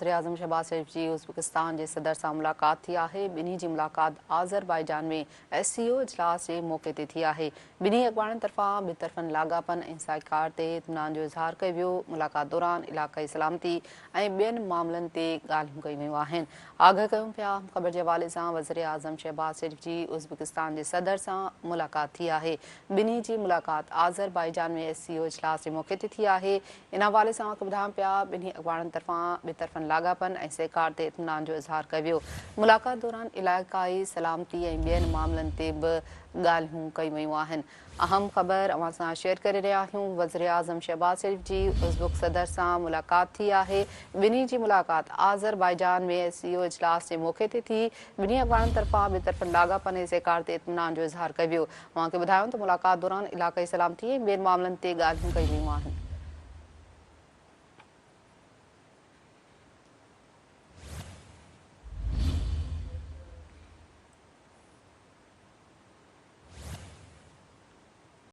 वज़ीर-ए-आज़म शहबाज़ शरीफ़ जी उज़्बेकिस्तान के सदर से मुलाक़ात थी आहे। बिन्ही जी मुलाक़ात आज़रबाईजान में SCO इजलास के मौक़े ते थी आहे। बिन्ही अॻवाननि तरफ़ां ॿितरफ़नि लाॻापन ऐं साहिकार ते इत्मिनान जो इज़हार कयो वियो। मुलाक़ात दौरान इलाक़ाई सलामती ऐं ॿियनि मामलनि ते ॻाल्हियूं कयूं वयूं आहिनि। आगाह कयूं पिया ख़बर जे हवाले सां वज़ीर-ए-आज़म शहबाज़ शरीफ़ जी उज़्बेकिस्तान के सदर सां मुलाक़ात थी आहे। बिन्ही जी मुलाक़ात आज़रबाईजान में SCO इजलास जे मौक़े ते थी आहे। इन हवाले सां ॿुधायूं पिया बिन्ही अॻवाननि तरफ़ां ॿितरफ़नि लाॻापन ऐं सहकार ते इत्मिनान जो इज़हार कयो वियो। मुलाक़ात दौरान इलाइक़ाई सलामती ऐं ॿियनि मामलनि ते बि ॻाल्हियूं कयूं वयूं आहिनि। अहम ख़बर अवां सां शेयर करे रहिया आहियूं। वज़ीर-ए-आज़म शहबाज़ शरीफ़ जी उज़्बेक सदर सां मुलाक़ात थी आहे। बिन्ही जी मुलाक़ात आज़रबाईजान में SCO इजलास जे मौक़े ते थी। बिन्ही अॻवाननि तरफ़ां ॿितरफ़नि लाॻापन ऐं सहकार ते इत्मिनान जो इज़हार कयो वियो। अव्हांखे ॿुधायूं त मुलाक़ात दौरान इलाइक़ाई सलामती ऐं ॿियनि मामलनि ते ॻाल्हियूं कयूं वयूं आहिनि।